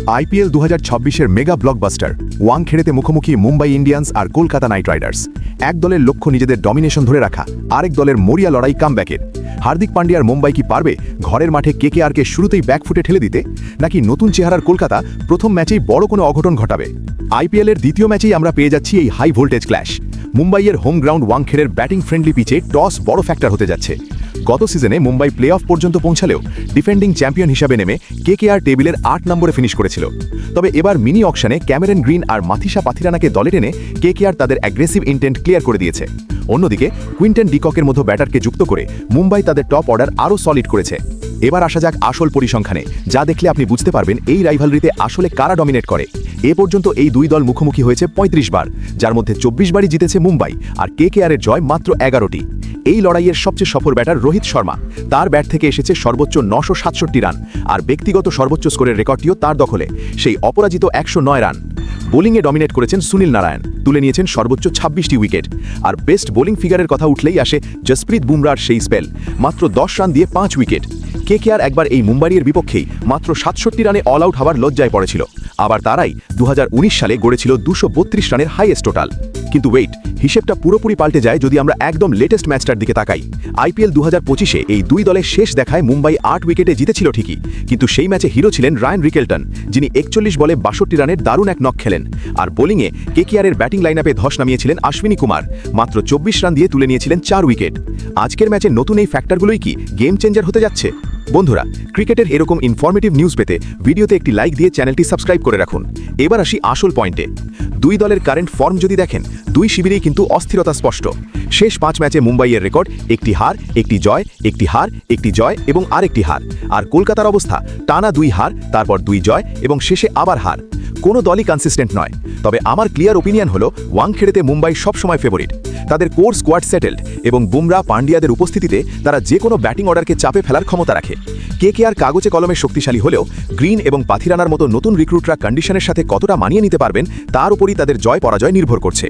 IPL 2026-এর mega blockbuster ওয়াংখেড়েতে মুখোমুখি Mumbai Indians আর Kolkata night Riders. এক দলের লক্ষ্য নিজেদের ডমিনেশন ধরে রাখা, আরেক দলের মরিয়া লড়াই কামব্যাকের। হার্দিক পান্ডিয়ার মুম্বাই কি পারবে ঘরের মাঠে কেকেআরকে শুরুতেই ব্যাকফুটে ঠেলে দিতে, নাকি নতুন চেহারার কলকাতা প্রথম ম্যাচেই বড় কোনো অঘটন ঘটাবে? আইপিএলের দ্বিতীয় ম্যাচেই আমরা পেয়ে যাচ্ছি এই হাই ভোল্টেজ ক্ল্যাশ। মুম্বাইয়ের হোম গ্রাউন্ড ওয়াংখেড়ের ব্যাটিং ফ্রেন্ডলি পিচে টস বড় ফ্যাক্টর হতে যাচ্ছে। গত সিজনে মুম্বাই প্লে অফ পর্যন্ত পৌঁছালেও ডিফেন্ডিং চ্যাম্পিয়ন হিসাবে নেমে কেকেআর টেবিলের ৮ নম্বরে ফিনিশ করেছিল। তবে এবার মিনি অকশনে ক্যামেরন গ্রিন আর মাথিসা পাথিরানাকে দলে টেনে কেকেআর তাদের অ্যাগ্রেসিভ ইন্টেন্ট ক্লিয়ার করে দিয়েছে। অন্যদিকে কুইন্টন ডিককের মতো ব্যাটারকে যুক্ত করে মুম্বাই তাদের টপ অর্ডার আরও সলিড করেছে। এবার আসা যাক আসল পরিসংখ্যানে, যা দেখলে আপনি বুঝতে পারবেন এই রাইভালরিতে আসলে কারা ডমিনেট করে। এ পর্যন্ত এই দুই দল মুখোমুখি হয়েছে ৩৫ বার, যার মধ্যে ২৪ বারই জিতেছে মুম্বাই, আর কেকেআরের জয় মাত্র ১১টি। এই লড়াইয়ের সবচেয়ে সফল ব্যাটার রোহিত শর্মা। তার ব্যাট থেকে এসেছে সর্বোচ্চ ৯৬৭ রান, আর ব্যক্তিগত সর্বোচ্চ স্কোরের রেকর্ডটিও তার দখলে, সেই অপরাজিত ১০৯ রান। বোলিংয়ে ডমিনেট করেছেন সুনীল নারায়ণ, তুলে নিয়েছেন সর্বোচ্চ ২৬টি উইকেট। আর বেস্ট বোলিং ফিগারের কথা উঠলেই আসে জসপ্রীত বুমরার সেই স্পেল, মাত্র ১০ রান দিয়ে ৫ উইকেট। কেকেআর একবার এই মুম্বাইয়ের বিপক্ষেই মাত্র ৬৭ রানে অল আউট হওয়ার লজ্জায় পড়েছিল। আবার তারাই ২০১৯ সালে গড়েছিল ২৩২ রানের হাইয়েস্ট টোটাল। কিন্তু ওয়েট, হিসেবটা পুরোপুরি পাল্টে যায় যদি আমরা একদম লেটেস্ট ম্যাচটার দিকে তাকাই। আইপিএল ২০২৫-এ এই দুই দলের শেষ দেখায় মুম্বাই ৮ উইকেটে জিতেছিল ঠিকই, কিন্তু সেই ম্যাচে হিরো ছিলেন রায়ান রিকেলটন, যিনি ৪১ বলে ৬২ রানের দারুণ এক নক খেলেন। আর বোলিংয়ে কেকেআরের ব্যাটিং লাইনআপে ধস নামিয়েছিলেন অশ্বিনী কুমার, মাত্র ২৪ রান দিয়ে তুলে নিয়েছিলেন ৪ উইকেট। আজকের ম্যাচে নতুন এই ফ্যাক্টরগুলোই কি গেম চেঞ্জার হতে যাচ্ছে? বন্ধুরা, ক্রিকেটের এরকম ইনফরমেটিভ নিউজ পেতে ভিডিওতে একটি লাইক দিয়ে চ্যানেলটি সাবস্ক্রাইব করে রাখুন। এবার আসি আসল পয়েন্টে। দুই দলের কারেন্ট ফর্ম যদি দেখেন, দুই শিবিরেই কিন্তু অস্থিরতা স্পষ্ট। শেষ ৫ ম্যাচে মুম্বাইয়ের রেকর্ড একটি হার, একটি জয়, একটি হার, একটি জয় এবং আরেকটি হার। আর কলকাতার অবস্থা টানা ২ হার, তারপর ২ জয় এবং শেষে আবার হার। কোনো দলই কনসিস্টেন্ট নয়। তবে আমার ক্লিয়ার ওপিনিয়ন হলো ওয়াংখেড়েতে মুম্বাই সবসময় ফেভারিট। তাদের কোর স্কোয়াড সেটেলড এবং বুমরা পান্ডিয়াদের উপস্থিতিতে তারা যে কোনো ব্যাটিং অর্ডারকে চাপে ফেলার ক্ষমতা রাখে। কেকেআর কাগজে কলমে শক্তিশালী হলেও গ্রিন এবং পাথিরানার মতো নতুন রিক্রুটরা কন্ডিশনের সাথে কতটা মানিয়ে নিতে পারবেন তার উপরই তাদের জয় পরাজয় নির্ভর করছে।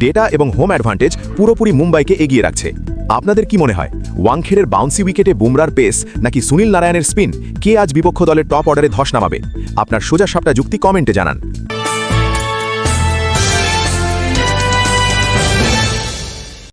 ডেটা এবং হোম অ্যাডভান্টেজ পুরোপুরি মুম্বাইকে এগিয়ে রাখছে। আপনাদের কি মনে হয়, ওয়াংখেড়ের বাউন্সি উইকেটে বুমরার পেস নাকি সুনীল নারায়ণের স্পিন, কে আজ বিপক্ষ দলের টপ অর্ডারে ধস নামাবে? আপনার সোজা সাপটা যুক্তি কমেন্টে জানান।